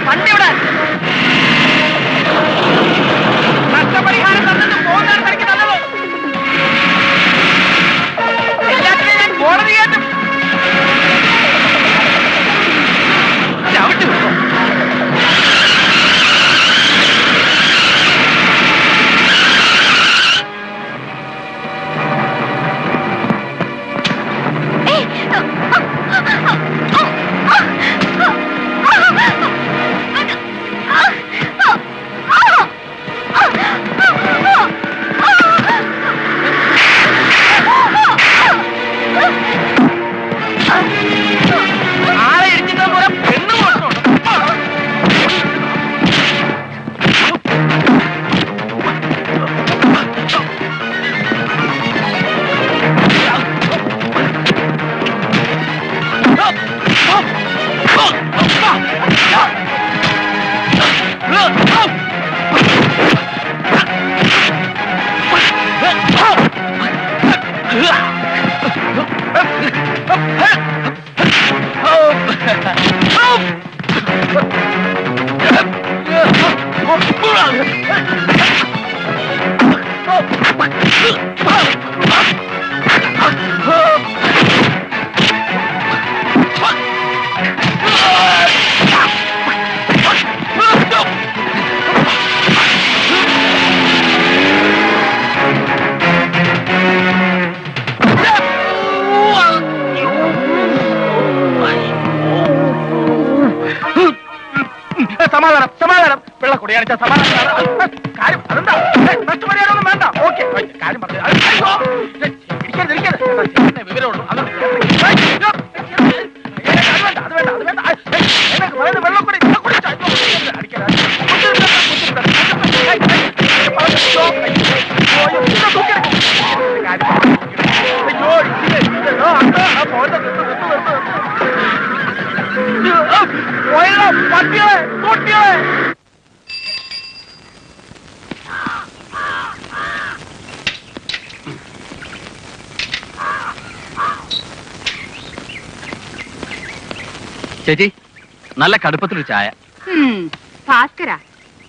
വണ്ടി ഇവിടെ നഷ്ടപരിഹാരം തന്നിട്ട് പോകുന്നതാണ് എനിക്ക് നല്ലത്. എല്ലാത്തിനെയും ഞാൻ കോടതി കയറ്റും. ചവിട്ടി വിട്ടോ. സമാധാനം സമാധാനം പിള്ള കുടിയാണിച്ച സമാധാനം കാര്യം അതെന്താ നഷ്ടപരിഹാരമൊന്നും വേണ്ട. ഓക്കെ കാര്യം പറഞ്ഞു വിവരമുള്ളൂ. അത് വേണ്ട അത് വേണ്ട അത് വേണ്ട. എന്നൊക്കെ പറയുന്നത് വെള്ളം കൂടി പട്ടികളെ കുട്ടികളെ ചേച്ചി നല്ല കടുപ്പത്തിലൊരു ചായ. ഭാസ്കര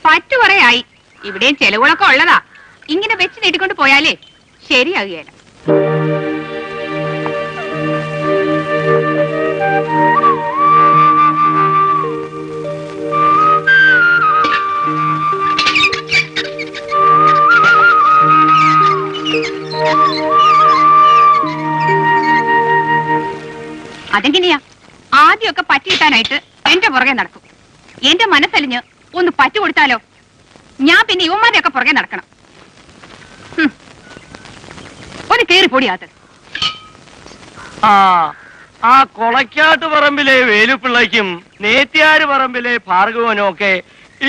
പറ്റു കുറയായി. ഇവിടെയും ചെലവുകളൊക്കെ ഉള്ളതാ. ഇങ്ങനെ വെച്ച് നീട്ടിക്കൊണ്ട് പോയാലേ ശരിയാകുകയല്ല. അതെങ്ങനെയാ? ആദ്യമൊക്കെ പറ്റി കിട്ടാനായിട്ട് എന്റെ പുറകെ നടക്കും. എന്റെ മനസ്സലിഞ്ഞ് ഒന്ന് പറ്റു കൊടുത്താലോ ഞാൻ പിന്നെ ഇവന്മാരെയൊക്കെ പുറകെ നടക്കണം. ഒന്ന് കേറിപ്പൊടിയാത്ത ആ കൊളക്കാട്ട് പറമ്പിലെ വേലുപ്പിള്ളയ്ക്കും നേത്യാര് പറമ്പിലെ ഭാർഗവനും ഒക്കെ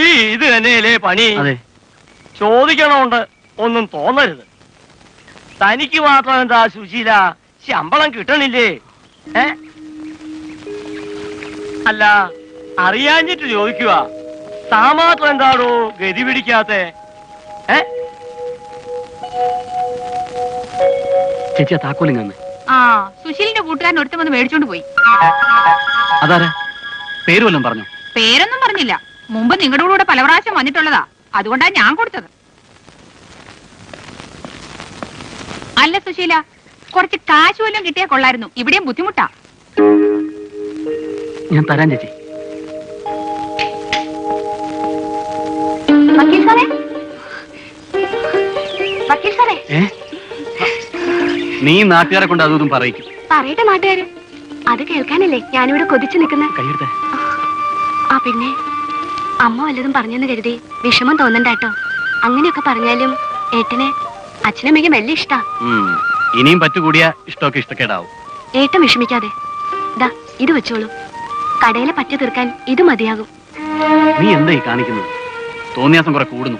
ഈ ഇത് തന്നെയല്ലേ പണി? ചോദിക്കണോണ്ട് ഒന്നും തോന്നരുത്. തനിക്ക് മാത്രം എന്താ സുശീല ശമ്പളം കിട്ടണില്ലേ? അല്ല അറിയാഞ്ഞിട്ട് ചോദിക്കുക. താമാത്രം എന്താണോ ഗതി പിടിക്കാത്ത? ചേച്ചിയാ താക്കോലിങ്ങന്ന്. സുശീലിന്റെ കൂട്ടുകാരൻ ഒരുത്തം വന്ന് മേടിച്ചോണ്ട് പോയി. അതാരാ? പേര് വല്ലതും പറഞ്ഞു? പേരൊന്നും പറഞ്ഞില്ല. മുമ്പ് നിങ്ങളുടെ കൂടെ പല പ്രാവശ്യം വന്നിട്ടുള്ളതാ. അതുകൊണ്ടാ ഞാൻ കൊടുത്തത്. അല്ല സുശീല, കുറച്ച് കാശ് വല്ലതും കിട്ടിയാ കൊള്ളായിരുന്നു. ഇവിടെയും ബുദ്ധിമുട്ടാ. ഞാൻ തരാൻ ചേച്ചി. നീ നാട്ടുകാരെ കൊണ്ട് അതും പറയിക്കും. പറയട്ടെ നാട്ടുകാര്. അത് കേൾക്കാനല്ലേ ഞാനിവിടെ കൊതിച്ചു നിൽക്കുന്ന. കൈയെടുത്തേ. ആ പിന്നെ അമ്മ വല്ലതും പറഞ്ഞെന്ന് കരുതി വിഷമം തോന്നണ്ടാട്ടോ. അങ്ങനെയൊക്കെ പറഞ്ഞാലും ഏട്ടന് അച്ഛനമ്മയ്ക്ക് വലിയ ഇഷ്ടാ. ഇനിയും പറ്റുകൂടിയ ഇഷ്ടമൊക്കെ ഇഷ്ടക്കേടാവും. ഏട്ടൻ വിഷമിക്കാതെ ദാ ഇത് വെച്ചോളൂ. കടയിലെ പറ്റു തീർക്കാൻ ഇത് മതിയാകും. നീ എന്തായി കാണിക്കുന്നത്? തോന്നിയാസം കുറെ കൂടുന്നു.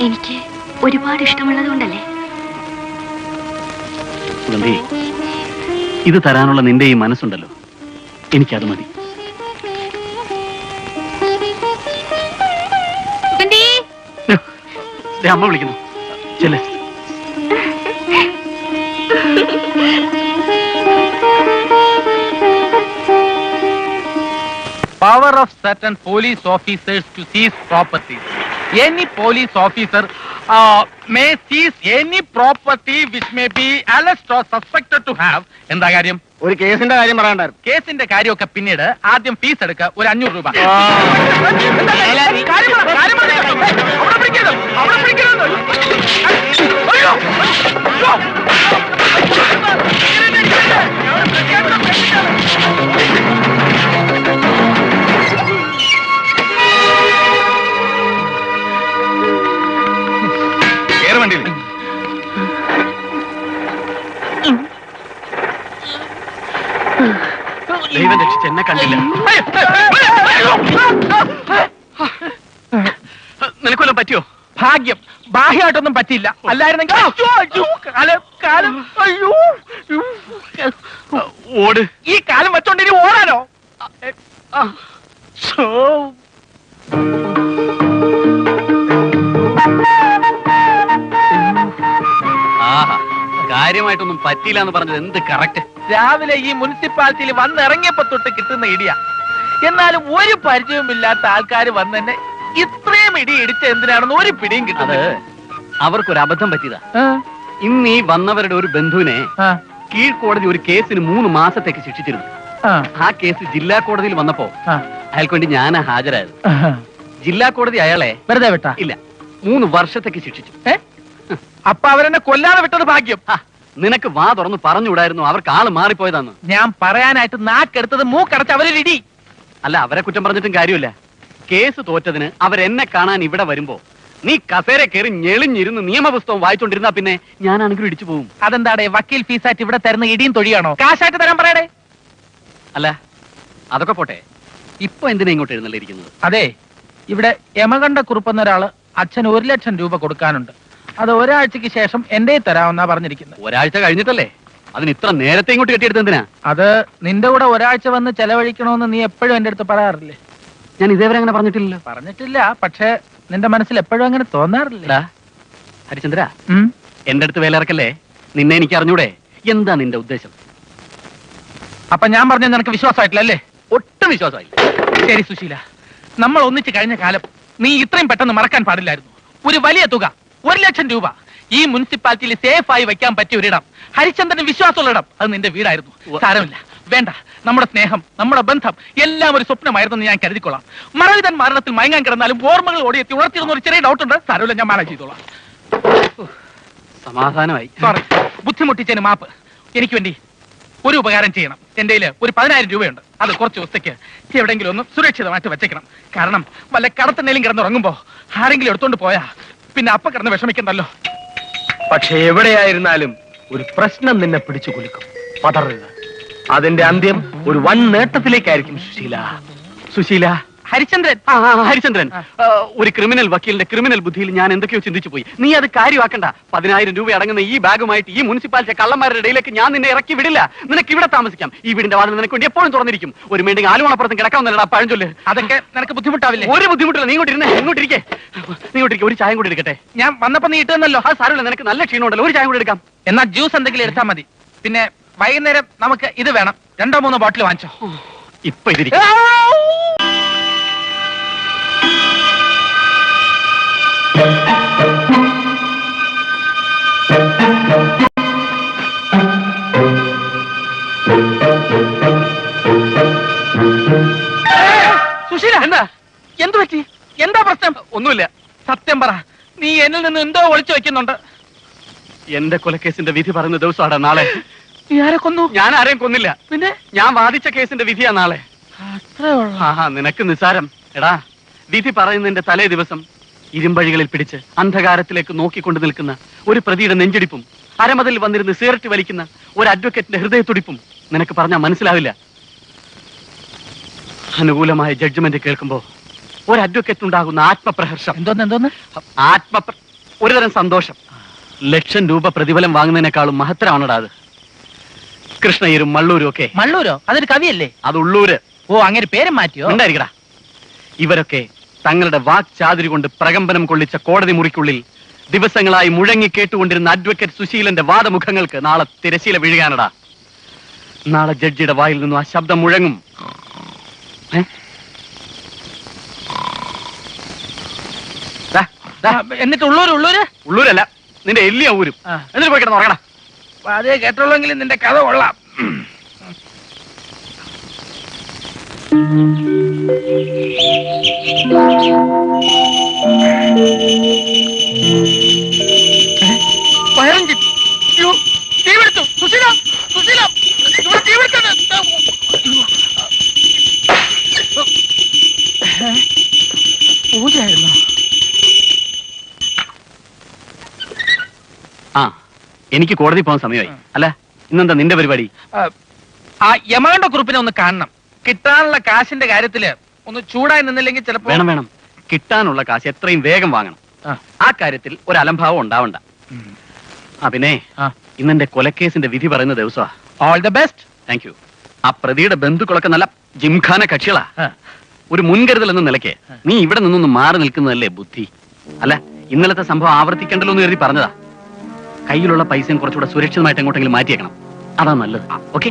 എനിക്ക് ഒരുപാട് ഇഷ്ടമുള്ളത് കൊണ്ടല്ലേ. ഇത് തരാനുള്ള നിന്റെ ഈ മനസ്സുണ്ടല്ലോ, എനിക്കത് മതി. അമ്മ വിളിക്കുന്നു. ചെല്ലേ. Power power of certain police officers to seize properties. Any police officer may seize any property which may be alleged or suspected to have. എന്താ കാര്യം? ഒരു കേസിന്റെ കാര്യം പറയാണ്ടായിരുന്നു. കേസിന്റെ കാര്യമൊക്കെ പിന്നീട് ആദ്യം ഫീസ് എടുക്ക ഒരു 500 രൂപ. വണ്ടിയിൽ ദൈവം രക്ഷിച്ച് എന്നെ കണ്ടില്ല. നിനക്കൊല്ലം പറ്റിയോ? ഭാഗ്യം, ബാഹ്യമായിട്ടൊന്നും പറ്റിയില്ല. അല്ലായിരുന്നെങ്കിൽ ഓട്. ഈ കാലം വെച്ചോണ്ട് ഇനി ഓടാനോ? കാര്യമായിട്ടൊന്നും പറ്റിയില്ല എന്ന് പറഞ്ഞത് എന്ത് കറക്റ്റ്. രാവിലെ ഈ മുനിസിപ്പാലിറ്റിയിൽ വന്നിറങ്ങിയപ്പോ തൊട്ട് കിട്ടുന്ന ഇടിയാ. എന്നാലും ഒരു പരിചയവുമില്ലാത്ത ആൾക്കാർ വന്നെന്നെ ഇത്രയും ഇടി ഇടിച്ച എന്തിനാണെന്ന് ഒരു പിടിയും കിട്ടുന്നത്. അവർക്കൊരു അബദ്ധം പറ്റിയതാ. ഇന്ന് ഈ വന്നവരുടെ ഒരു ബന്ധുവിനെ കീഴ്ക്കോടതി ഒരു കേസിന് 3 മാസത്തേക്ക് ശിക്ഷിച്ചിരുന്നു. ആ കേസ് ജില്ലാ കോടതിയിൽ വന്നപ്പോ അയാൾക്ക് വേണ്ടി ഞാനാ ഹാജരായത്. ജില്ലാ കോടതി അയാളെ വെറുതെ വിട്ടാ? ഇല്ല, 3 വർഷത്തേക്ക് ശിക്ഷിച്ചു. അപ്പൊ അവരെന്നെ കൊല്ലാതെ വിട്ടത് ഭാഗ്യം. നിനക്ക് വാ തുറന്ന് പറഞ്ഞുകൂടായിരുന്നു അവർക്ക് ആള് മാറിപ്പോയതാന്ന്? ഞാൻ പറയാനായിട്ട് നാക്കെടുത്തത് മൂക്കടച്ച് അവരിടി. അല്ല, അവരെ കുറ്റം പറഞ്ഞിട്ടും കാര്യമില്ല. കേസ് തോറ്റതിന് അവരെന്നെ കാണാൻ ഇവിടെ വരുമ്പോ നീ കസേര കയറി ഞെളിഞ്ഞിരുന്ന് നിയമപുസ്തകം വായിച്ചോണ്ടിരുന്നാ പിന്നെ ഞാനാണെങ്കിലും ഇടിച്ചു പോകും. അതെന്താടേ, വക്കീൽ ഫീസായിട്ട് ഇവിടെ തരുന്ന ഇടിയും തൊഴിയാണോ? കാശായിട്ട് തരാൻ പറയടേ. അല്ല, അതൊക്കെ പോട്ടെ, ഇപ്പൊ എന്തിനാ ഇങ്ങോട്ട് എഴുന്നള്ളിയിരിക്കുന്നത്? അതെ, ഇവിടെ യമകണ്ഠ കുറുപ്പെന്ന ഒരാള് അച്ഛന് 1 ലക്ഷം രൂപ കൊടുക്കാനുണ്ട്. അത് ഒരാഴ്ചക്ക് ശേഷം എന്റെ തരാമെന്നാ പറഞ്ഞിരിക്കുന്നത്. ഒരാഴ്ച കഴിഞ്ഞിട്ടല്ലേ? അതിന് ഇത്ര നേരത്തെ ഇങ്ങോട്ട് കെട്ടിയെടുത്ത് എന്തിനാ? അത് നിന്റെ കൂടെ ഒരാഴ്ച വന്ന് ചെലവഴിക്കണമെന്ന് നീ എപ്പോഴും എന്റെ അടുത്ത് പറയാറില്ലേ? ഞാൻ ഇതേവരെ അങ്ങനെ പറഞ്ഞിട്ടില്ലല്ലോ. പറഞ്ഞിട്ടില്ല, പക്ഷെ നിന്റെ മനസ്സിൽ എപ്പോഴും അങ്ങനെ തോന്നാറില്ല. ഹരിചന്ദ്ര, എന്റെ അടുത്ത് വേലിറക്കല്ലേ. നിന്നെ എനിക്ക് അറിഞ്ഞൂടെ? എന്താ നിന്റെ ഉദ്ദേശം? അപ്പൊ ഞാൻ പറഞ്ഞത് നിനക്ക് വിശ്വാസമായിട്ടില്ലല്ലേ? ഒട്ടും വിശ്വാസമായില്ല. ശരി സുശീല, നമ്മൾ ഒന്നിച്ച് കഴിഞ്ഞ കാലം നീ ഇത്രയും പെട്ടെന്ന് മറക്കാൻ പാടില്ലായിരുന്നു. ഒരു വലിയ തുക, 1 ലക്ഷം രൂപ ഈ മുനിസിപ്പാലിറ്റിയിൽ സേഫായി വെക്കാൻ പറ്റിയ ഒരിടം, ഹരിചന്ദ്രന് വിശ്വാസമുള്ള ഇടം, അത് നിന്റെ വീടായിരുന്നു. സാരമില്ല, വേണ്ട. നമ്മുടെ സ്നേഹം, നമ്മുടെ ബന്ധം എല്ലാം ഒരു സ്വപ്നമായിരുന്നു ഞാൻ കരുതിക്കൊള്ളാം. മറവിതൻ മരണത്തിൽ മയങ്ങാൻ കിടന്നാലും ഓർമ്മകൾ ഓടിയെത്തി ഉണർത്തിരുന്ന ഒരു ചെറിയ ഡൗട്ട് ഉണ്ട്. സാരമില്ല, ഞാൻ മാനേജ് ചെയ്തോളാം. സമാധാനമായി. സോറി, ബുദ്ധിമുട്ടിച്ചതിന് മാപ്പ്. എനിക്ക് വേണ്ടി ഒരു ഉപകാരം ചെയ്യണം. എന്റെ കയ്യിൽ ഒരു 10,000 രൂപയുണ്ട്. അത് കുറച്ച് ദിവസത്തേക്ക് എവിടെയെങ്കിലും ഒന്ന് സുരക്ഷിതമായിട്ട് വെച്ചേക്കണം. കാരണം വല്ല കടത്തിനേലും കിടന്നുറങ്ങുമ്പോ ആരെങ്കിലും എടുത്തോണ്ട് പോയാ പിന്നെ അപ്പ കിടന്ന് വിഷമിക്കണ്ടല്ലോ. പക്ഷെ എവിടെയായിരുന്നാലും ഒരു പ്രശ്നം നിന്നെ പിടിച്ചു കുലുക്കും. പതറുക. അതിന്റെ അന്ത്യം ഒരു വൻ നേട്ടത്തിലേക്കായിരിക്കും സുശീല. സുശീല, ഹരിചന്ദ്രൻ. ഹരിചന്ദ്രൻ, ഒരു ക്രിമിനൽ വക്കീലിന്റെ ക്രിമിനൽ ബുദ്ധിയിൽ ഞാൻ എന്തൊക്കെയോ ചിന്തിച്ചു പോയി. നീ അത് കാര്യമാക്കണ്ട. 10,000 രൂപ അടങ്ങുന്ന ഈ ബാഗുമായിട്ട് ഈ മുനിസിപ്പാലിറ്റി കള്ളന്മാരുടെ ഇടയിലേക്ക് ഞാൻ നിന്നെ ഇറക്കി വിടില്ല. നിനക്ക് ഇവിടെ താമസിക്കാം. ഈ വീടിന്റെ വാതിൽ നിനക്ക് വേണ്ടി എപ്പോഴും തുറന്നിരിക്കും. ഒരു വേണ്ടെങ്കിൽ ആലുവണപ്പുറത്തും കിടക്കാവുന്നല്ലടാ പഴഞ്ചൊല്ല്. അതൊക്കെ നിനക്ക് ബുദ്ധിമുട്ടാവില്ലേ? ഒരു ബുദ്ധിമുട്ടില്ല. നീ ഇങ്ങോട്ടിരുന്നേ, ഇങ്ങോട്ടിരിക്കേ. നീ ഇങ്ങോട്ടിരിക്കും. ഒരു ചായം കൂടി എടുക്കട്ടെ? ഞാൻ വന്നപ്പോ നീ ഇട്ടുന്നല്ലോ. അത് സാരമില്ല, നിനക്ക് നല്ല ക്ഷീണമുണ്ടല്ലോ. ഒരു ചായം കൂടി എടുക്കാം. എന്നാ ജ്യൂസ് എന്തെങ്കിലും എടുത്താൽ മതി. പിന്നെ വൈകുന്നേരം നമുക്ക് ഇത് വേണം. 2-3 ബോട്ടിൽ വാങ്ങിച്ചോ. ഇപ്പൊ ഇതിരിക്കും. സുശീല, എന്താ? എന്ത് പറ്റി? എന്താ പ്രശ്നം? ഒന്നുമില്ല. സത്യം പറ, നീ എന്നിൽ നിന്ന് എന്തോ ഒളിച്ചു വെക്കുന്നുണ്ട്. എന്റെ കൊലക്കേസിന്റെ വിധി പറയുന്ന ദിവസമാണ് നാളെ. നീ ആരെ കൊന്നു? ഞാൻ ആരെയും കൊന്നില്ല. പിന്നെ ഞാൻ വാദിച്ച കേസിന്റെ വിധിയാ നാളെ. നിനക്ക് നിസാരം. എടാ, വിധി പറയുന്നതിന്റെ തലേ ദിവസം ഇരുമ്പഴികളിൽ പിടിച്ച് അന്ധകാരത്തിലേക്ക് നോക്കിക്കൊണ്ട് നിൽക്കുന്ന ഒരു പ്രതിയുടെ നെഞ്ചിടിപ്പും അരമതിൽ വന്നിരുന്ന് സിഗരറ്റ് വലിക്കുന്ന ഒരു അഡ്വക്കേറ്റിന്റെ ഹൃദയത്തുടിപ്പും നിനക്ക് പറഞ്ഞാൽ മനസ്സിലാവില്ല. അനുകൂലമായ ജഡ്ജ്മെന്റ് കേൾക്കുമ്പോ ഒരു അഡ്വക്കേറ്റിനുണ്ടാകുന്ന ആത്മപ്രഹർഷം, എന്തോന്ന് ഒരുതരം സന്തോഷം 1 ലക്ഷം രൂപ പ്രതിഫലം വാങ്ങുന്നതിനേക്കാളും മഹത്തരമാണടാ അത്. കൃഷ്ണയ്യരും മള്ളൂരും ഒക്കെ. മള്ളൂരോ? അതൊരു കവിയല്ലേ? അത് ഉള്ളൂര്. ഓ, അങ്ങനെ പേരും മാറ്റിയോ? ഉണ്ടായിരിക്കടാ. ഇവരൊക്കെ തങ്ങളുടെ വാക്ചാതുരി കൊണ്ട് പ്രകമ്പനം കൊള്ളിച്ച കോടതി മുറിക്കുള്ളിൽ ദിവസങ്ങളായി മുഴങ്ങി കേട്ടുകൊണ്ടിരുന്ന അഡ്വക്കേറ്റ് സുശീലന്റെ വാദമുഖങ്ങൾക്ക് നാളെ തിരശീല വീഴുകാനടാ. നാളെ ജഡ്ജിയുടെ വായിൽ നിന്നും ആ ശബ്ദം മുഴങ്ങും. എന്നിട്ട് ഉള്ളൂര് ഉള്ളൂരല്ല, നിന്റെ എല്ലിയ ഊരും. ആ. എന്നിട്ട് പോയി കിടന്ന് ഉറങ്ങടാ. അതേ കേട്ടുള്ളെങ്കിലും നിന്റെ കഥ കൊള്ളാം. തീപിടുത്തു. സുശീല, സുശീല, ഇവിടെ തീപിടുത്തത്. പൂജയായിരുന്നോ? ആ, എനിക്ക് കോടതി പോകാൻ സമയമായി. അല്ല, ഇന്നെന്താ നിന്റെ പരിപാടി? ആ യമകണ്ഠ കുറുപ്പിനെ ഒന്ന് കാണണം. കിട്ടാനുള്ള കാശിന്റെ കാര്യത്തില് ഒന്ന് ചൂടായി നിന്നില്ലെങ്കിൽ ചിലപ്പോ വേണം. കിട്ടാനുള്ള കാശ് എത്രയും വേഗം വാങ്ങണം. ആ കാര്യത്തിൽ ഒരു അലംഭാവം ഉണ്ടാവണ്ട. പിന്നെ ഇന്നെന്റെ കൊലക്കേസിന്റെ വിധി പറയുന്ന ദിവസമാ. All the best. Thank you. ആ പ്രതിയുടെ ബന്ധുക്കളൊക്കെ നല്ല ജിംഖാന കക്ഷികളാ. ഒരു മുൻകരുതൽ എന്ന നിലയ്ക്ക് നീ ഇവിടെ നിന്നൊന്ന് മാറി നിൽക്കുന്നതല്ലേ ബുദ്ധി. അല്ല, ഇന്നലത്തെ സംഭവം ആവർത്തിക്കണ്ടല്ലോ എന്ന് കരുതി പറഞ്ഞതാ. കയ്യിലുള്ള പൈസയും കുറച്ചുകൂടെ സുരക്ഷിതമായിട്ട് എങ്ങോട്ടെങ്കിലും മാറ്റിയേക്കണം. അതാ നല്ലത്. ഓക്കെ?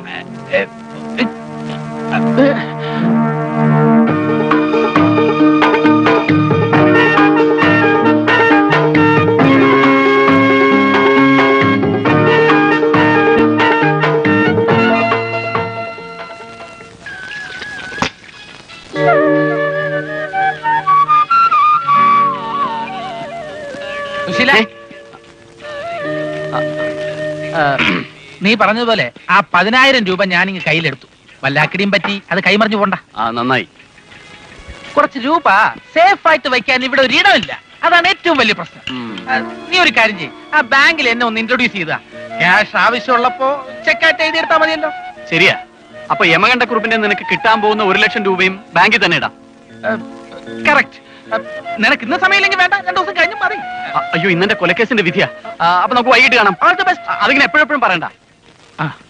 സുശീല, നീ പറഞ്ഞതുപോലെ ആ 10,000 രൂപ ഞാനിങ്ങ് കയ്യിലെടുത്തു. വല്ലാക്കിടിയും പറ്റി അത് കൈമറിഞ്ഞു പോണ്ട. നന്നായി. കുറച്ച് രൂപ സേഫ് ആയിട്ട് വയ്ക്കാൻ ഇവിടെ ഒരു ഇടമില്ല. അതാണ് ഏറ്റവും വലിയ പ്രശ്നം. നീ ഒരു കാര്യം ചെയ്യ്, ആ ബാങ്കിൽ എന്നെ ഒന്ന് ഇൻട്രൊഡ്യൂസ് ചെയ്താ ക്യാഷ് ആവശ്യമുള്ളപ്പോ ചെക്കായിട്ട് എഴുതിയെടുത്താൽ മതിയല്ലോ. ശരിയാ. അപ്പൊ യമകണ്ഠക്കുറുപ്പിന്റെ നിനക്ക് കിട്ടാൻ പോകുന്ന 1,00,000 രൂപയും ബാങ്കിൽ തന്നെ ഇടാം. കറക്റ്റ്. നിനക്ക് ഇന്ന സമയമില്ലെങ്കിൽ വേണ്ട, 2 ദിവസം കഴിഞ്ഞു മതി. അയ്യോ, ഇന്നെന്റെ കൊലക്കേസിന്റെ വിധിയാ. അപ്പൊ നമുക്ക് വൈകിട്ട് കാണാം. All the best. അതിങ്ങനെ എപ്പോഴും പറയണ്ട.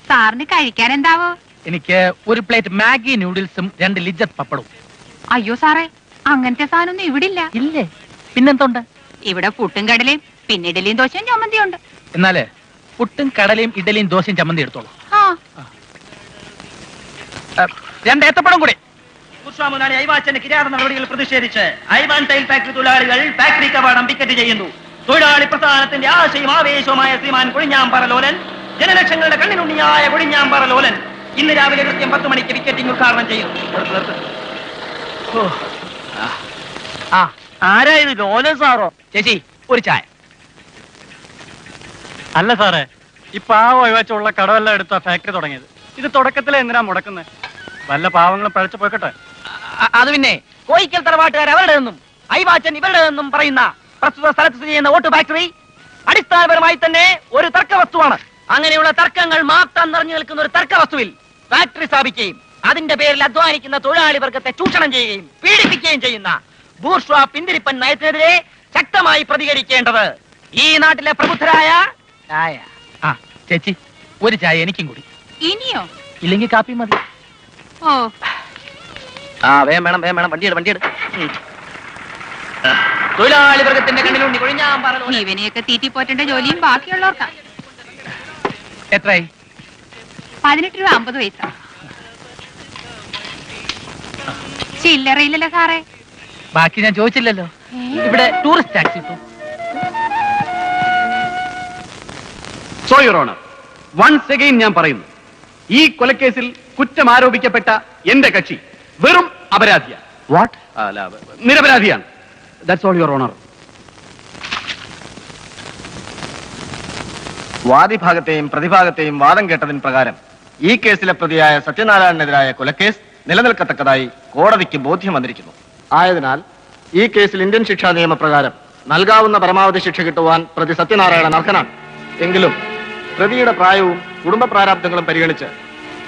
സാറിന് കഴിക്കാൻ എന്താവോ? എനിക്ക് ഒരു പ്ലേറ്റ് മാഗി നൂഡിൽസും 2 ലിജ്ജത്ത് പപ്പടവും. അയ്യോ സാറേ, അങ്ങനത്തെ സാധനമൊന്നും ഇവിടെ ഇല്ല. ഇല്ലേ? പിന്നെന്തുണ്ട്? ഇവിടെ പുട്ടും കടലയും പിന്നെ ഇഡലിയും ദോശയും ചമ്മന്തിയുണ്ട്. എന്നാല് പുട്ടും കടലയും ഇഡലിയും ദോശയും ചമ്മന്തി എടുത്തോളൂ. ആ 2 ഏത്തപ്പഴം കൂടെ. മുതലാളി ഐവാച്ചന്റെ കിരാത നടപടികൾ പ്രതിഷേധിച്ച് ഐവാൻ ടൈൽ ഫാക്ടറി തൊഴിലാളികൾ ഫാക്ടറി കവാടം പിക്കറ്റ് ചെയ്യുന്നു. തൊഴിലാളി പ്രസ്ഥാനത്തിന്റെ ആശയും ആവേശവുമായ ശ്രീമാൻ കൊഴിഞ്ഞാമ്പാറ ലോലൻ, ജനലക്ഷങ്ങളുടെ കണ്ണിനുണ്ണിയായ കൊഴിഞ്ഞാമ്പാറ ലോലൻ ഇന്ന് രാവിലെ കൃത്യം 10 മണിക്ക് വിക്കറ്റിംഗ് ഉദ്ഘാടനം ചെയ്യുന്നു. ആരായത്? ലോലൻ സാറോ? ചേച്ചി ഒരു ചായ. അല്ല സാറേ, ഈ പാവം ഒഴിവാച്ചുള്ള കടവെല്ലാം എടുത്ത ഫാക്ടറി തുടങ്ങിയത്. ഇത് തുടക്കത്തിലെ എന്തിനാ മുടക്കുന്നത്? വല്ല പാവങ്ങളും പഴച്ചു പോയിക്കട്ടെ. അത് പിന്നെ കോയിക്കൽ തറവാട്ടുകാർ അവരുടെ നിന്നും ഐവാച്ചൻ ഇവരുടെ നിന്നും പറയുന്ന പ്രസ്തുത സ്ഥലത്ത് സ്ഥിതി ചെയ്യുന്ന ഓട്ടോ ഫാക്ടറി അടിസ്ഥാനപരമായി തന്നെ ഒരു തർക്ക വസ്തുവാണ്. അങ്ങനെയുള്ള തർക്കങ്ങൾ മാത്രം നിറഞ്ഞു നിൽക്കുന്ന ഒരു തർക്ക വസ്തുവിൽ ഫാക്ടറി സ്ഥാപിക്കുകയും അതിന്റെ പേരിൽ അധ്വാനിക്കുന്ന തൊഴിലാളി വർഗത്തെ ചൂഷണം ചെയ്യുകയും പീഡിപ്പിക്കുകയും ചെയ്യുന്ന ബൂർഷ്വാ പിന്തിരിപ്പൻ നയത്തിനെതിരെ ശക്തമായി പ്രതികരിക്കേണ്ടത് ഈ നാട്ടിലെ പ്രബുദ്ധരായ ചായ. ചേച്ചി ഒരു ചായ എനിക്കും കൂടി. ഇനിയോ? ഇല്ലെങ്കിൽ കാപ്പി മതി. ഓ വേം വേണം വണ്ടിയെട്. തൊഴിലാളി വർഗത്തിന്റെ കണ്ണിലുണ്ണി കൊഴിഞ്ഞാമ്പാറ ലോലൻ. ഇവനെയൊക്കെ തീറ്റി പോറ്റേണ്ട ജോലിയും ബാക്കിയുള്ളവർക്കാ. എത്രയായി? 18 രൂപ 50 പൈസ. ചില്ലറയില്ലല്ലോ സാറേ. ബാക്കി ഞാൻ ചോദിച്ചില്ലല്ലോ. ഇവിടെ ടൂറിസ്റ്റ് ടാക്സി കിട്ടും. So your honour, once again ഞാൻ പറയുന്നു, ഈ കൊലക്കേസിൽ കുറ്റം ആരോപിക്കപ്പെട്ട എന്റെ കക്ഷി വെറും അപരാധിയാണ്. വാട്ട്? നിരപരാധിയാണ്. That's all your honour. വാദിഭാഗത്തെയും പ്രതിഭാഗത്തെയും വാദം കേട്ടതിന് പ്രകാരം ഈ കേസിലെ പ്രതിയായ സത്യനാരായണനെതിരായ കൊലക്കേസ് നിലനിൽക്കത്തക്കതായി കോടതിക്ക് ബോധ്യം വന്നിരിക്കുന്നു. ആയതിനാൽ ഈ കേസിൽ ഇന്ത്യൻ ശിക്ഷാ നിയമപ്രകാരം നൽകാവുന്ന പരമാവധി ശിക്ഷ കിട്ടുവാൻ പ്രതി സത്യനാരായണൻ അർഹനാണ്. എങ്കിലും പ്രതിയുടെ പ്രായവും കുടുംബ പ്രാരാബ്ദങ്ങളും പരിഗണിച്ച്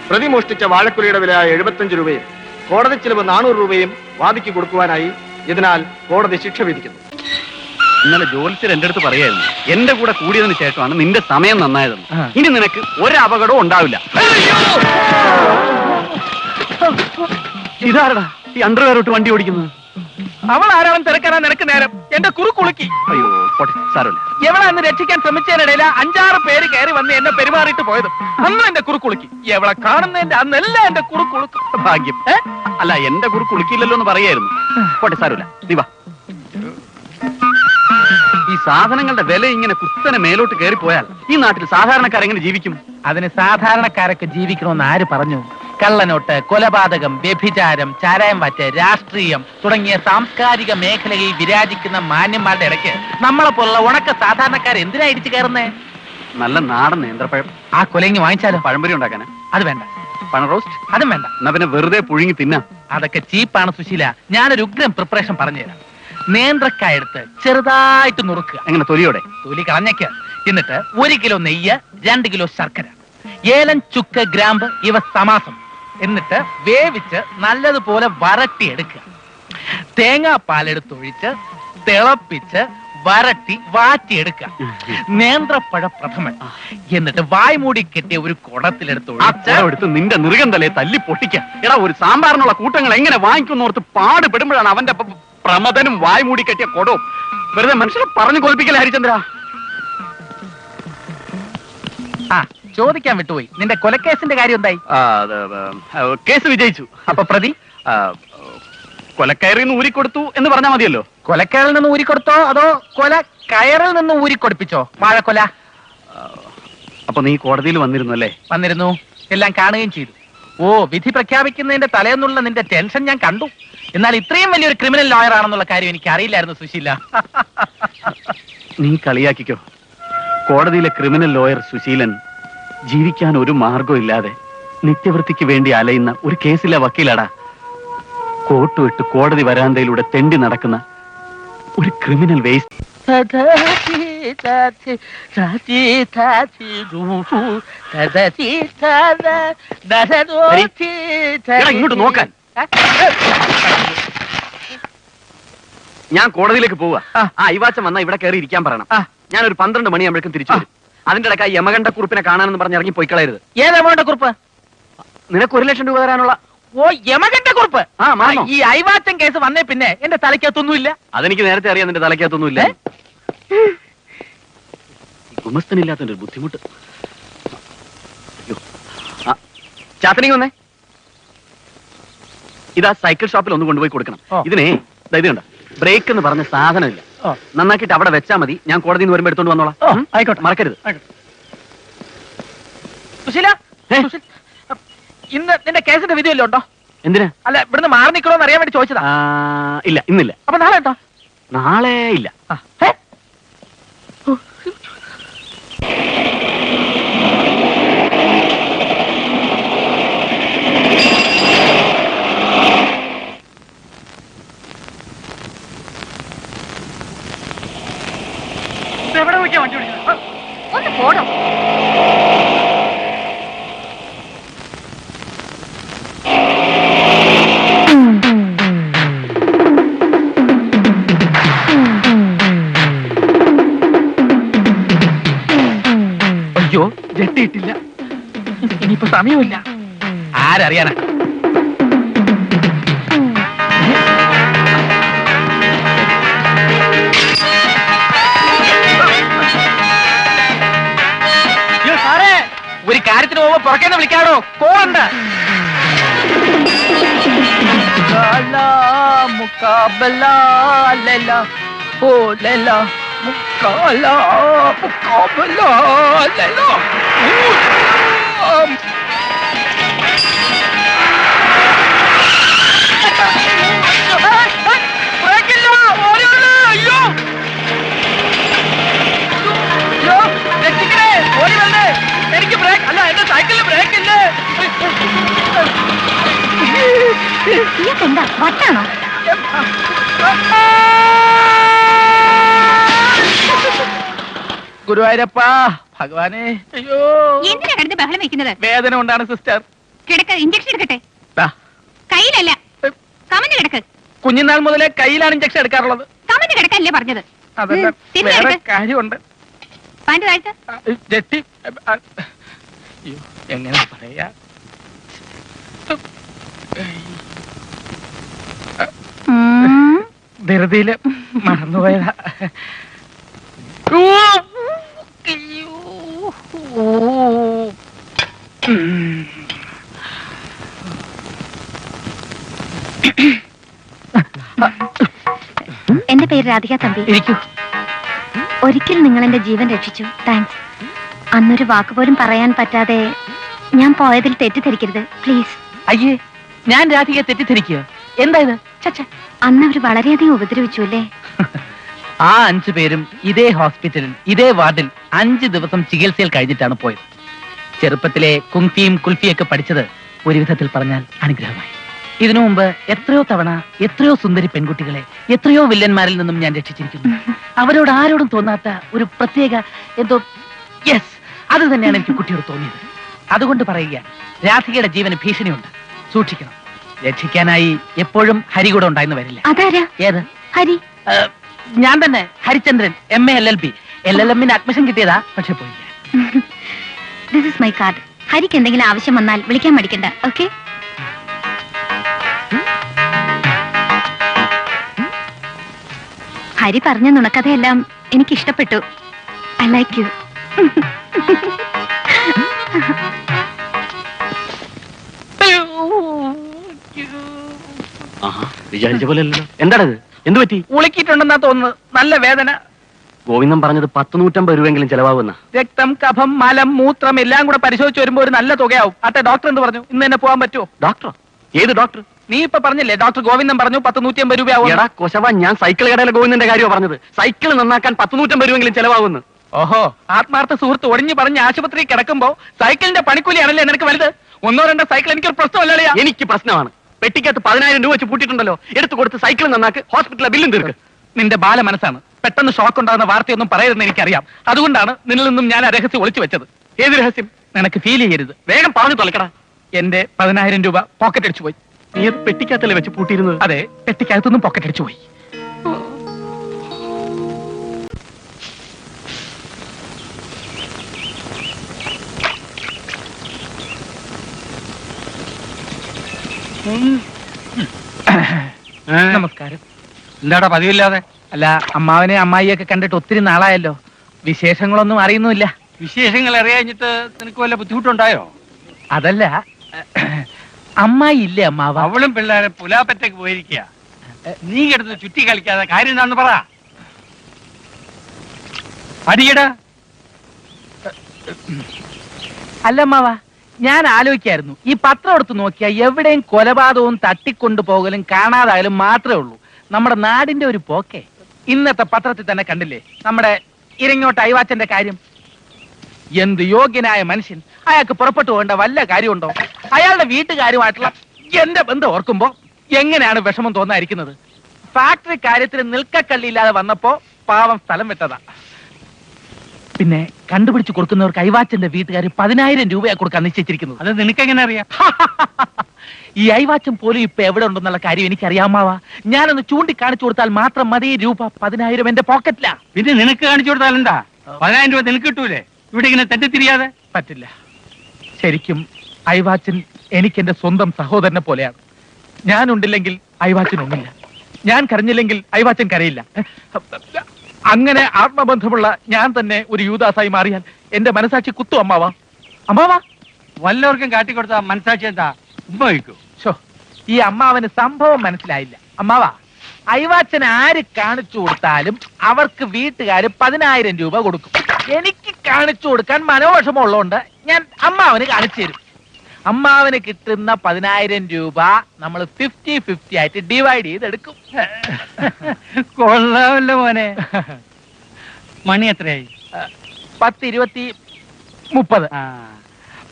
പ്രതി മോഷ്ടിച്ച വാഴക്കുലയുടെ വിലയായ 75 രൂപയും കോടതി ചിലവ് 400 രൂപയും വാദിക്ക് കൊടുക്കുവാനായി ഇതിനാൽ കോടതി ശിക്ഷ വിധിക്കുന്നു. ഇന്നലെ ജോലിച്ചർ എന്റെ അടുത്ത് പറയായിരുന്നു, എന്റെ കൂടെ കൂടിയതിനു ശേഷമാണ് നിന്റെ സമയം നന്നായതെന്ന്. ഇനി നിനക്ക് ഒരു അപകടവും ഉണ്ടാവില്ല. ഇതാരടാ ഈ അണ്ടർവെയർ ഇട്ട് വണ്ടി ഓടിക്കുന്നത്? അവൾ ആരാണെന്ന് തിരക്കാനാ നിനക്ക് നേരം. എന്റെ കുറുക്കുളുക്കി. അയ്യോ പോട്ടെ, സാരമില്ല. എവളെ അന്ന് രക്ഷിക്കാൻ ശ്രമിച്ചതിനിടയില 5-6 പേര് കയറി വന്ന് എന്നെ പെരുമാറിയിട്ട് പോയത്. അന്ന് എന്റെ കുറുക്കുളുക്കി. എവളെ കാണുന്നതിന്റെ അന്നെല്ലാം എന്റെ കുറുക്കുളുക്കും. ഭാഗ്യം. അല്ല, എന്റെ കുറി കുളിക്കില്ലല്ലോ എന്ന് പറയായിരുന്നു. പോട്ടെ, സാരമില്ല. നീ വാ. സാധനങ്ങളുടെ വില ഇങ്ങനെ കുത്തനെ മേലോട്ട് കയറിപ്പോയാൽ ഈ നാട്ടിൽ സാധാരണക്കാരെങ്ങനെ ജീവിക്കും? അതിന് സാധാരണക്കാരൊക്കെ ജീവിക്കണമെന്ന് ആര് പറഞ്ഞു? കള്ളനോട്ട്, കൊലപാതകം, വ്യഭിചാരം, ചാരായം വാറ്റ്, രാഷ്ട്രീയം തുടങ്ങിയ സാംസ്കാരിക മേഖലയിൽ വിരാജിക്കുന്ന മാന്യന്മാരുടെ ഇടയ്ക്ക് നമ്മളെ പോലുള്ള ഉണക്ക സാധാരണക്കാർ എന്തിനാ ഇടിച്ചു കയറുന്നേ? നല്ല നാടൻ നേന്ത്രപ്പഴം. ആ കൊലങ്ങി വാങ്ങിച്ചാലോ? പഴംപൊരി ഉണ്ടാക്കാനാ? അത് വേണ്ട. പഴം റോസ്റ്റ്? അതും വേണ്ട. എന്നാ പിന്നെ വെറുതെ പുഴുങ്ങി തിന്നാം. അതൊക്കെ ചീപ്പാണ് സുശീല. ഞാനൊരു ഉഗ്രം പ്രിപ്പറേഷൻ പറഞ്ഞുതരാം. നേന്ത്രക്കായ എടുത്ത് ചെറുതായിട്ട് നുറുക്കുക. എങ്ങനെ? തൊലിയോടെ? തൊലി കളഞ്ഞേക്ക്. എന്നിട്ട് 1 കിലോ നെയ്യ്, 2 കിലോ ശർക്കര, ഏലം, ചുക്ക്, ഗ്രാമ്പ് ഇവ സമാസം. എന്നിട്ട് വേവിച്ച് നല്ലതുപോലെ വരട്ടിയെടുക്കുക. തേങ്ങാപ്പാലെടുത്തൊഴിച്ച് തിളപ്പിച്ച് വരട്ടി വാറ്റിയെടുക്കുക. നേന്ത്രപ്പഴ പ്രഥമൻ. എന്നിട്ട് വായ്മൂടി കെട്ടിയ ഒരു കുടത്തിലെടുത്ത് എടുത്ത് നിന്റെ നിറുകം തലയെ തല്ലി പൊട്ടിക്കുക. എടാ, ഒരു സാമ്പാറിനുള്ള കൂട്ടങ്ങൾ എങ്ങനെ വാങ്ങിക്കുന്നോർത്ത് പാടുപെടുമ്പോഴാണ് അവന്റെ പ്രമദനും വായ്മൂടി കെട്ടിയ കൊടവും. വെറുതെ മനുഷ്യരെ പറഞ്ഞു കൊൽപ്പിക്കല ഹരിചന്ദ്ര. ആ, ചോദിക്കാൻ വിട്ടുപോയി. നിന്റെ കൊലക്കേസിന്റെ കാര്യം എന്തായി? കേസ് വിജയിച്ചു. അപ്പൊ പ്രതി കൊലക്കയറിൽ നിന്ന് ഊരിക്കൊടുത്തു എന്ന് പറഞ്ഞാൽ മതിയല്ലോ. കൊലക്കയറിൽ നിന്ന് ഊരിക്കൊടുത്തോ അതോ കൊല കയറിൽ നിന്ന് ഊരിക്കൊടുപ്പിച്ചോ? വാഴക്കൊല. അപ്പൊ നീ കോടതിയിൽ വന്നിരുന്നു അല്ലേ? വന്നിരുന്നു, എല്ലാം കാണുകയും ചെയ്തു. ഓ, വിധി പ്രഖ്യാപിക്കുന്നതിന്റെ തലേന്നുള്ള നിന്റെ ടെൻഷൻ ഞാൻ കണ്ടു. എന്നാൽ ഇത്രയും വലിയൊരു ക്രിമിനൽ ലോയർ ആണെന്നുള്ള കാര്യം എനിക്ക് അറിയില്ലായിരുന്നു സുശീല. നീ കളിയാക്കിക്കോ. കോടതിയിലെ ക്രിമിനൽ ലോയർ സുശീലൻ ജീവിക്കാൻ ഒരു മാർഗവും ഇല്ലാതെ നിത്യവൃത്തിക്ക് വേണ്ടി അലയുന്ന ഒരു കേസിലെ വക്കീലാടാ. കോട്ടുവിട്ട് കോടതി വരാന്തയിലൂടെ തെണ്ടി നടക്കുന്ന ഒരു ക്രിമിനൽ വേസ്റ്റ്. ഇങ്ങോട്ട് നോക്കാൻ. ഞാൻ കോടതിയിലേക്ക് പോവുക. അയവാച്ചൻ വന്നാ ഇവിടെ കയറി ഇരിക്കാൻ പറയണം. ഞാനൊരു 12 മണിയാകുമ്പോഴേക്കും തിരിച്ചു വരും. അതിന്റെ ഇടയ്ക്ക് ആ യമകണ്ഠ കുറിപ്പിനെ കാണാനെന്ന് പറഞ്ഞ് ഇറങ്ങി പോയിക്കളയരുത്. ഏത് യമകണ്ഠ കുറിപ്പ്? നിനക്ക് 1 ലക്ഷം രൂപ തരാനുള്ള. ഓ, യമകണ്ഠ കുറിപ്പ്. മറന്നോ? ഈ അയവാച്ചൻ കേസ് വന്നേ പിന്നെ എന്റെ തലയ്ക്കകത്തൊന്നുമില്ല. അതെനിക്ക് നേരത്തെ അറിയാം. നിന്റെ തലയ്ക്കകത്തൊന്നുമില്ല. ഗുമസ്തനില്ലാത്തതിന്റെ ഒരു ബുദ്ധിമുട്ട്. ചാത്തനിക്ക് വന്നേ. ഇതാ സൈക്കിൾ ഷോപ്പിൽ ഒന്ന് കൊണ്ടുപോയി കൊടുക്കണം. ഇതിനെ ഇത് കണ്ട ബ്രേക്ക് എന്ന് പറഞ്ഞ സാധനമില്ല. നന്നാക്കിയിട്ട് അവിടെ വെച്ചാ മതി. ഞാൻ കോടതിയിൽ നിന്ന് വരുമ്പോ എടുത്തോണ്ട് വന്നോളാം. ആയിക്കോട്ടെ, മറക്കരുത്. സുശീല, ഇന്ന് നിന്റെ കേസിന്റെ വിധിയല്ലോ ഉണ്ടോ? എന്തിനാ? അല്ല, ഇവിടുന്ന് മാറി നിൽക്കണോന്ന് അറിയാൻ വേണ്ടി ചോദിച്ചതാ. ഇല്ല, ഇന്നില്ല. അപ്പൊ നാളെ ഉണ്ടോ? നാളെ ഇല്ല. എവിടെ നോക്കിയാ വണ്ടി ഓടിക്കുന്നത്? ഒന്ന് പോടോ. അയ്യോ, ജെട്ടിയിട്ടില്ല. ഇനിയിപ്പോ സമയമില്ല. ആരറിയാനാ? ഒരു കാര്യത്തിന് പോകുമ്പോ പുറക്കേന്ന് വിളിക്കാടോ. കോണ്ട് എനിക്ക് ബ്രേക്ക് അല്ല, എന്റെ സൈക്കിളിൽ ബ്രേക്ക് ഇല്ലേ? എന്താ വട്ടാണോ? ഗുരുവായൂരപ്പ ഭഗവാനെ. അയ്യോ, എന്തിനാ കിടന്ന് ബഹളം വെക്കുന്നത്? വേദന കൊണ്ടാണ് സിസ്റ്റർ. കിടക്ക, ഇഞ്ചക്ഷൻ എടുക്കട്ടെ. കയ്യിലല്ല, കമന്ന് കിടക്ക്. കുഞ്ഞുനാൾ മുതലേ കയ്യിലാണ് ഇഞ്ചക്ഷൻ എടുക്കാറുള്ളത്. കമന്ന് കിടക്കല്ലേ പറഞ്ഞത്? അതല്ല, വേറെ കാര്യമുണ്ട്. പാൻറ് താഴ്ത്ത്. ജെട്ടി. അയ്യോ, എങ്ങനെ പറയാ? ധൃതിയില് മറന്നുപോയതാ. എന്റെ പേര് രാധിക തമ്പി. ഇരിക്കൂ. ഒരിക്കൽ നിങ്ങൾ എന്റെ ജീവൻ രക്ഷിച്ചു. താങ്ക്സ്. അന്നൊരു വാക്ക് പോലും പറയാൻ പറ്റാതെ ഞാൻ പോയതിൽ തെറ്റിദ്ധരിക്കരുത് പ്ലീസ്. അയ്യേ, ഞാൻ രാധികയെ തെറ്റിദ്ധരിക്കുക? എന്താ ഇത്? ചച്ച, അന്ന് അവർ വളരെയധികം ഉപദ്രവിച്ചു അല്ലേ? ആ 5 പേരും ഇതേ ഹോസ്പിറ്റലിൽ ഇതേ വാർഡിൽ 5 ദിവസം ചികിത്സയിൽ കഴിഞ്ഞിട്ടാണ് പോയത്. ചെറുപ്പത്തിലെ കുങ്ഫിയും കുൽഫിയൊക്കെ പഠിച്ചത് ഒരു വിധത്തിൽ പറഞ്ഞാൽ അനുഗ്രഹമായി. ഇതിനു മുമ്പ് എത്രയോ തവണ എത്രയോ സുന്ദരി പെൺകുട്ടികളെ എത്രയോ വില്ലന്മാരിൽ നിന്നും ഞാൻ രക്ഷിച്ചിരിക്കുന്നു. അവരോട് ആരോടും തോന്നാത്ത ഒരു പ്രത്യേക എന്തോ, യെസ്, അത് തന്നെയാണ് എനിക്ക് കുട്ടിയോട് തോന്നിയത്. അതുകൊണ്ട് പറയുക, രാധികയുടെ ജീവന് ഭീഷണിയുണ്ട്, സൂക്ഷിക്കണം. രക്ഷിക്കാനായി എപ്പോഴും ഹരി കൂടെ ഉണ്ടായിരുന്നു വരില്ല. അതാരാ? ഏത് ഹരി? ഞാൻ തന്നെ, ഹരിചന്ദ്രൻ, MA LLB. LLM-ന് അഡ്മിഷൻ കിട്ടിയതാ, പക്ഷെ പോയില്ല. This is my card. ഹരിക്ക് എന്തെങ്കിലും ആവശ്യം വന്നാൽ വിളിക്കാൻ മടിക്കണ്ട. ഓക്കെ? ഹരി പറഞ്ഞ നുണക്കഥയെല്ലാം എനിക്ക് ഇഷ്ടപ്പെട്ടു. I like you. വിചാരിച്ച പോലെ അല്ലല്ലോ. എന്താണത്? എന്ത് പറ്റി? ഉളുക്കിയിട്ടുണ്ടെന്നാ തോന്നുന്നത്. നല്ല വേദന. ഗോവിന്ദൻ പറഞ്ഞത് 100-150 രൂപയെങ്കിലും ചെലവാകുന്ന. രക്തം, കഫം, മലം, മൂത്രം എല്ലാം കൂടെ പരിശോധിച്ച് വരുമ്പോ ഒരു നല്ല തുകയാവും. അട്ടെ, ഡോക്ടർ എന്ത് പറഞ്ഞു? ഇന്ന് തന്നെ പോകാൻ പറ്റുമോ? ഡോക്ടറോ? ഏത് ഡോക്ടർ? നീ ഇപ്പൊ പറഞ്ഞില്ലേ, ഡോക്ടർ ഗോവിന്ദൻ പറഞ്ഞു 100-150 രൂപയാവും. എടാ കൊശവ, ഞാൻ സൈക്കിൾ കടയിലെ ഗോവിന്ദന്റെ കാര്യമാണ് പറഞ്ഞത്. സൈക്കിൾ നന്നാക്കാൻ 100-150 രൂപയെങ്കിലും ചെലവാകുന്നു. ഓഹോ, ആത്മാർത്ഥ സുഹൃത്ത് ഒഴിഞ്ഞു പറഞ്ഞ് ആശുപത്രി കിടക്കുമ്പോ സൈക്കിളിന്റെ പണിക്കൂലിയാണല്ലേ നിനക്ക് വലുത്? 1-2 സൈക്കിൾ എനിക്കൊരു പ്രശ്നമല്ലേ? എനിക്ക് പ്രശ്നമാണ്. പെട്ടിക്കകത്ത് 10,000 രൂപ വെച്ച് പൂട്ടിയിട്ടുണ്ടല്ലോ. എടുത്തു കൊടുത്ത് സൈക്കിൾ നന്നാക്ക്, ഹോസ്പിറ്റലിലെ ബില്ലും തീർക്ക്. നിന്റെ ബാല മനസ്സാണ്. പെട്ടെന്ന് ഷോക്ക് ഉണ്ടാകുന്ന വാർത്തയൊന്നും പറയരുതെന്ന് എനിക്കറിയാം. അതുകൊണ്ടാണ് നിന്നിൽ നിന്നും ഞാൻ ആ രഹസ്യം ഒളിച്ചു വെച്ചത്. ഏത് രഹസ്യം? നിനക്ക് ഫീൽ ചെയ്യരുത്. വേഗം പറഞ്ഞു തൊലക്കടാ. എന്റെ 10,000 രൂപ പോക്കറ്റ് അടിച്ചു പോയി. നീ അത് പെട്ടിക്കകത്തല്ലേ വെച്ച് പൂട്ടിയിരുന്നത്? അതെ, പെട്ടിക്കകത്തൊന്നും പോക്കറ്റ് അടിച്ചു പോയി. നമസ്കാരം. എന്താടാ പതിവില്ലാതെ? അല്ല, അമ്മാവനെ അമ്മായിയൊക്കെ കണ്ടിട്ട് ഒത്തിരി നാളായല്ലോ. വിശേഷങ്ങളൊന്നും അറിയുന്നുമില്ല. വിശേഷങ്ങൾ അറിയാഞ്ഞിട്ട് നിനക്ക് വല്ല ബുദ്ധിമുട്ടുണ്ടായോ? അതല്ല, അമ്മായി ഇല്ലേ അമ്മാവ? അവളും പിള്ളേരെ പുലാപ്പറ്റേക്ക് പോയിരിക്കുക. നീ കിടന്ന് ചുറ്റി കളിക്കാതെ കാര്യം എന്താണെന്ന് പറ. അടിയടാ. അല്ല അമ്മാവ, ഞാൻ ആലോചിക്കായിരുന്നു, ഈ പത്രം എടുത്ത് നോക്കിയാൽ എവിടെയും കൊലപാതകവും തട്ടിക്കൊണ്ടു പോകലും കാണാതായാലും മാത്രമേ ഉള്ളൂ. നമ്മുടെ നാടിന്റെ ഒരു പോക്കേ. ഇന്നത്തെ പത്രത്തിൽ തന്നെ കണ്ടില്ലേ നമ്മുടെ ഇരങ്ങോട്ട് അയവാച്ചന്റെ കാര്യം? എന്ത് യോഗ്യനായ മനുഷ്യൻ! അയാൾക്ക് പുറപ്പെട്ടു പോകേണ്ട വല്ല കാര്യമുണ്ടോ? അയാളുടെ വീട്ടുകാരുമായിട്ടുള്ള എന്റെ ബന്ധം ഓർക്കുമ്പോ എങ്ങനെയാണ് വിഷമം തോന്നാതിരിക്കുന്നത്? ഫാക്ടറി കാര്യത്തിൽ നിൽക്കക്കള്ളിയില്ലാതെ വന്നപ്പോ പാവം സ്ഥലം വിട്ടതാ. പിന്നെ കണ്ടുപിടിച്ചു കൊടുക്കുന്നവർക്ക് അയവാച്ചന്റെ വീട്ടുകാർ 10,000 രൂപയാ കൊടുക്കാൻ നിശ്ചയിച്ചിരിക്കുന്നത്. അത് നിനക്കെങ്ങനെ അറിയാം? ഈ അയവാച്ചൻ പോലും ഇപ്പൊ എവിടെ ഉണ്ടെന്നുള്ള കാര്യം എനിക്കറിയാമാവാ. ഞാനൊന്ന് ചൂണ്ടിക്കാണിച്ചു കൊടുത്താൽ മാത്രം മതി. രൂപ 10,000 എന്റെ പോക്കറ്റിലാ. പിന്നെ നിനക്ക് കാണിച്ചു കൊടുത്താൽ എന്താ? 10,000 രൂപ നിനക്ക് കിട്ടൂലേ? ഇവിടെ ഇങ്ങനെ തെറ്റിത്തിരിയാതെ. പറ്റില്ല. ശരിക്കും അയവാച്ചൻ എനിക്ക് എന്റെ സ്വന്തം സഹോദരനെ പോലെയാണ്. ഞാനുണ്ടില്ലെങ്കിൽ അയവാച്ചനുണ്ടില്ല. ഞാൻ കരഞ്ഞില്ലെങ്കിൽ അയവാച്ചൻ കരയില്ല. അങ്ങനെ ആത്മബന്ധമുള്ള ഞാൻ തന്നെ ഒരു യൂദാസായി മാറിയാൽ എന്റെ മനസാക്ഷി കുത്തു അമ്മാവാ. അമ്മാവാ, വല്ലവർക്കും കാട്ടിക്കൊടുത്ത മനസാക്ഷി എന്താ? ഉമ്മ വയ്ക്കൂ. ഷോ, ഈ അമ്മാവന് സംഭവം മനസ്സിലായില്ല. അമ്മാവാ, അയവാച്ചൻ ആര് കാണിച്ചു കൊടുത്താലും അവർക്ക് വീട്ടുകാര് 10,000 രൂപ കൊടുക്കും. എനിക്ക് കാണിച്ചു കൊടുക്കാൻ മനോവിഷമമുള്ളതുകൊണ്ട് ഞാൻ അമ്മാവന് കാണിച്ചു തരും. അമ്മാവന് കിട്ടുന്ന 10,000 രൂപ നമ്മൾ 50-50 ആയിട്ട് ഡിവൈഡ് ചെയ്തെടുക്കും. കൊള്ളാമല്ലോ മോനെ. മണി എത്രയായി? 10, 20, 30.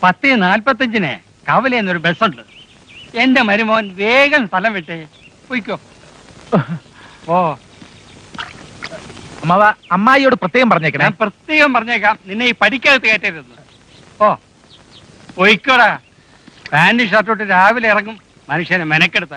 10:45 കവല എന്നൊരു ബസ്സുണ്ട്. എന്റെ മരുമോൻ വേഗം സ്ഥലം വിട്ടേ പോയിക്കോ. ഓ, അമ്മാവ, അമ്മായിയോട് പ്രത്യേകം പറഞ്ഞേക്കണേ. ഞാൻ പ്രത്യേകം പറഞ്ഞേക്കാം, നിന്നെ ഈ പഠിക്കകത്ത് കയറ്റരുത്. ഓ, പോയിക്കോടാ. പാന്റ് ഷർട്ടോട്ട് രാവിലെ ഇറങ്ങും മനുഷ്യനെ മെനക്കെടുത്ത.